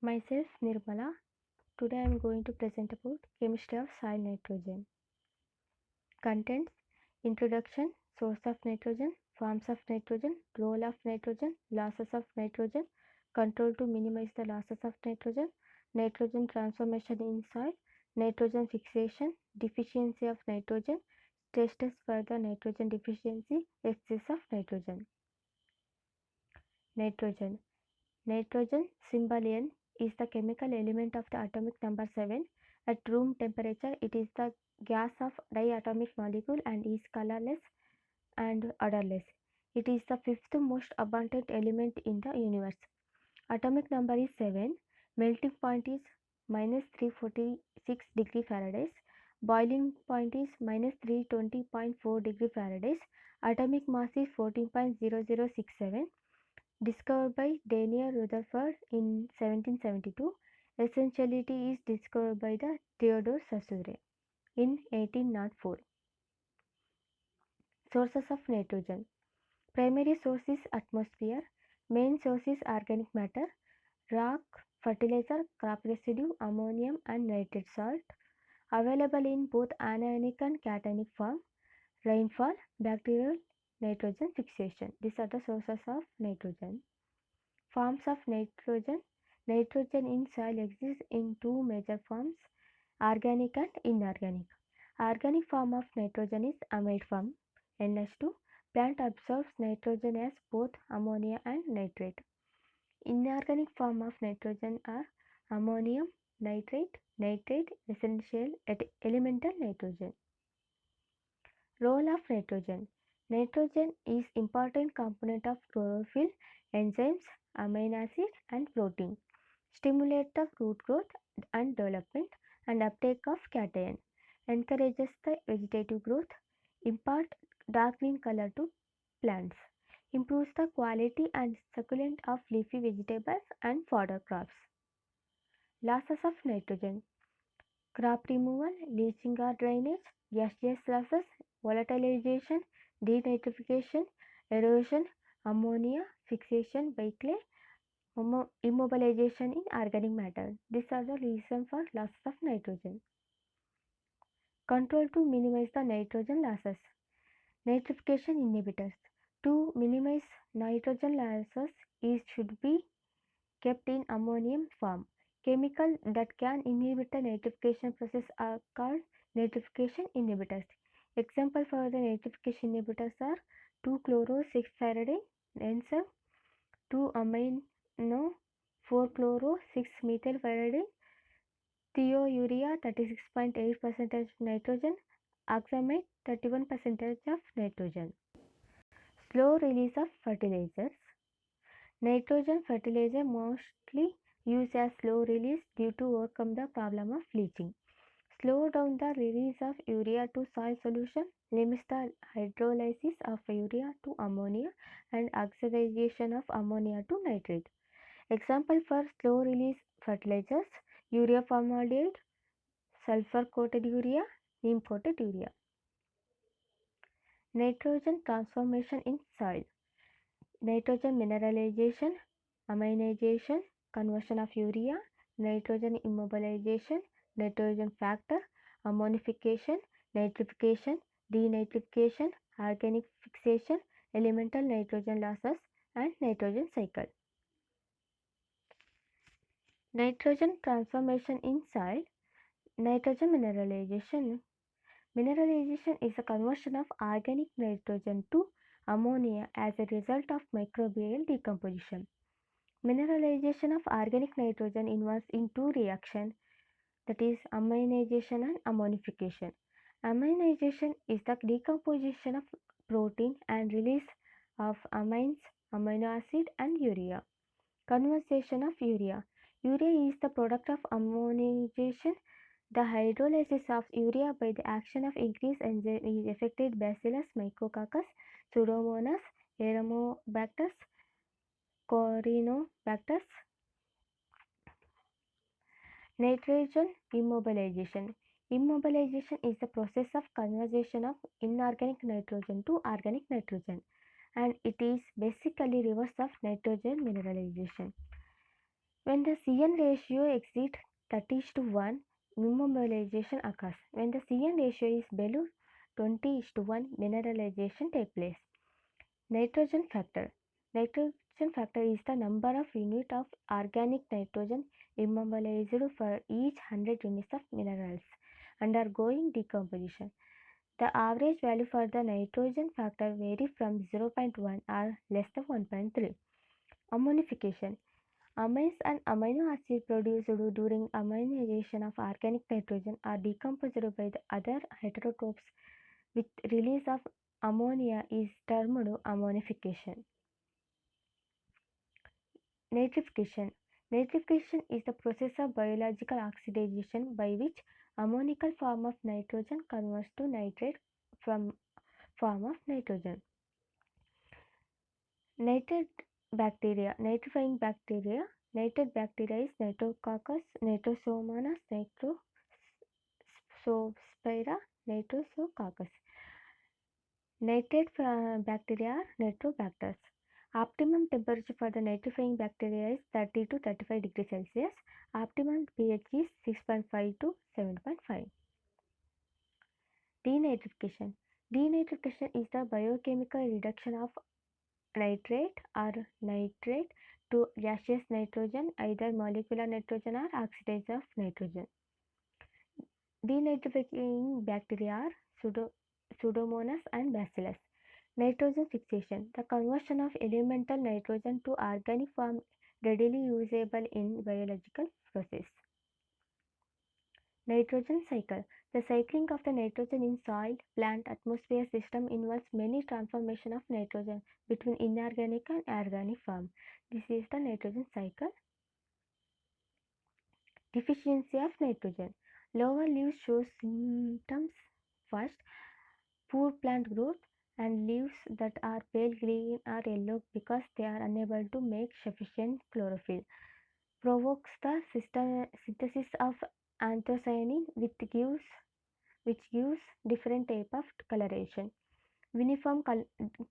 Myself Nirmala. Today I am going to present about chemistry of soil nitrogen. Contents: introduction, source of nitrogen, forms of nitrogen, role of nitrogen, losses of nitrogen, control to minimize the losses of nitrogen transformation in soil, nitrogen fixation, deficiency of nitrogen, tests for the nitrogen deficiency, excess of nitrogen. Nitrogen. Nitrogen, symbol N, is the chemical element of the atomic number 7. At room temperature, it is the gas of diatomic molecule and is colorless and odorless. It is the fifth most abundant element in the universe. Atomic number is 7. Melting point is minus 346 degree Fahrenheit. Boiling point is minus 320.4 degree Fahrenheit. Atomic mass is 14.0067. Discovered by Daniel Rutherford in 1772. Essentiality is discovered by the Theodore Saussure in 1804. Sources of nitrogen. Primary source is atmosphere. Main source is organic matter, rock, fertilizer, crop residue, ammonium and nitrate salt. Available in both anionic and cationic form. Rainfall, bacterial nitrogen fixation. These are the sources of nitrogen. Forms of nitrogen. Nitrogen in soil exists in two major forms, organic and inorganic. Organic form of nitrogen is amide form, NH2. Plant absorbs nitrogen as both ammonia and nitrate. Inorganic form of nitrogen are ammonium, nitrate, essential elemental nitrogen. Role of nitrogen. Nitrogen is important component of chlorophyll, enzymes, amino acid and protein. Stimulate the root growth and development and uptake of cation. Encourages the vegetative growth. Impart dark green color to plants. Improves the quality and succulent of leafy vegetables and fodder crops. Losses of nitrogen. Crop removal, leaching or drainage, gaseous losses, volatilization, denitrification, erosion, ammonia, fixation by clay, immobilization in organic matter. These are the reasons for loss of nitrogen. Control to minimize the nitrogen losses. Nitrification inhibitors. To minimize nitrogen losses, it should be kept in ammonium form. Chemicals that can inhibit the nitrification process are called nitrification inhibitors. Example for the nitrification inhibitors are 2-chloro-6-pyridine, NSAID, 2-amino 4-chloro-6-methylpyridine, thiourea 36.8% nitrogen, oxamate 31% of nitrogen. Slow release of fertilizers. Nitrogen fertilizer mostly used as slow release due to overcome the problem of leaching. Slow down the release of urea to soil solution, limits the hydrolysis of urea to ammonia and oxidation of ammonia to nitrate. Example for slow release fertilizers: urea formaldehyde, sulfur coated urea, neem coated urea. Nitrogen transformation in soil. Nitrogen mineralization, aminization, conversion of urea, nitrogen immobilization, nitrogen factor, ammonification, nitrification, denitrification, organic fixation, elemental nitrogen losses and nitrogen cycle. Nitrogen transformation in soil. Nitrogen mineralization. Mineralization is a conversion of organic nitrogen to ammonia as a result of microbial decomposition. Mineralization of organic nitrogen involves in two reactions, that is aminization and ammonification. Aminization is the decomposition of protein and release of amines, amino acid and urea. Conversion of urea. Urea is the product of ammonization. The hydrolysis of urea by the action of increased enzyme is affected Bacillus, Mycococcus, Pseudomonas, Aerobacter, Corynebacter. Nitrogen immobilization. Immobilization is the process of conversion of inorganic nitrogen to organic nitrogen, and it is basically reverse of nitrogen mineralization. When the CN ratio exceeds 30:1, immobilization occurs. When the CN ratio is below 20:1, mineralization takes place. Nitrogen factor. Nitrogen factor is the number of units of organic nitrogen immobilized for each 100 units of minerals undergoing decomposition. The average value for the nitrogen factor varies from 0.1 or less than 1.3. Ammonification. Amines and amino acids produced during aminization of organic nitrogen are decomposed by the other heterotrophs with release of ammonia is termed ammonification. Nitrification. Nitrification is the process of biological oxidation by which ammonical form of nitrogen converts to nitrate from form of nitrogen. Nitrate bacteria. Nitrifying bacteria. Nitrate bacteria is Nitrococcus, Nitrosomonas, Nitrospira, Nitrosococcus. Nitrate bacteria are Nitrobacters. Optimum temperature for the nitrifying bacteria is 30 to 35 degrees Celsius. Optimum pH is 6.5 to 7.5. Denitrification. Denitrification is the biochemical reduction of nitrate or nitrate to gaseous nitrogen, either molecular nitrogen or oxidase of nitrogen. Denitrifying bacteria are Pseudomonas and Bacillus. Nitrogen fixation. The conversion of elemental nitrogen to organic form readily usable in biological process. Nitrogen cycle. The cycling of the nitrogen in soil, plant, atmosphere system involves many transformation of nitrogen between inorganic and organic form. This is the nitrogen cycle. Deficiency of nitrogen. Lower leaves show symptoms first, poor plant growth, and leaves that are pale green or yellow because they are unable to make sufficient chlorophyll. Provokes the synthesis of anthocyanin which gives different type of coloration. Uniform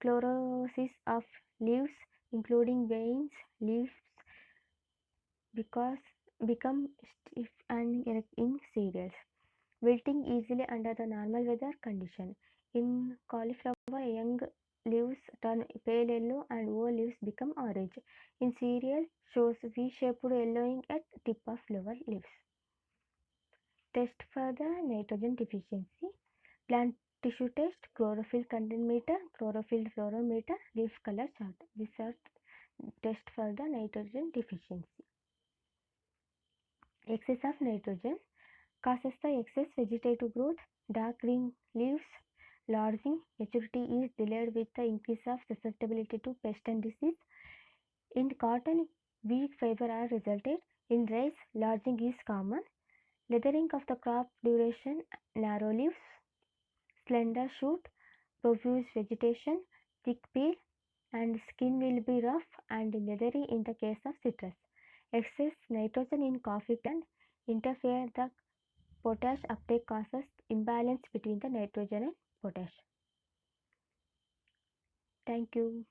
chlorosis of leaves, including veins, leaves because become stiff and erect in cereals. Wilting easily under the normal weather condition. In cauliflower, young leaves turn pale yellow and old leaves become orange. In cereal, shows V-shaped yellowing at tip of lower leaves. Test for the nitrogen deficiency. Plant tissue test, chlorophyll content meter, chlorophyll fluorometer, leaf color chart. These are test for the nitrogen deficiency. Excess of nitrogen causes the excess vegetative growth, dark green leaves, lodging, maturity is delayed with the increase of susceptibility to pest and disease. In cotton, weak fiber are resulted. In rice, lodging is common. Leathering of the crop duration, narrow leaves, slender shoot, profuse vegetation, thick peel, and skin will be rough and leathery in the case of citrus. Excess nitrogen in coffee plant interfere the potash uptake causes imbalance between the nitrogen and potash. Thank you.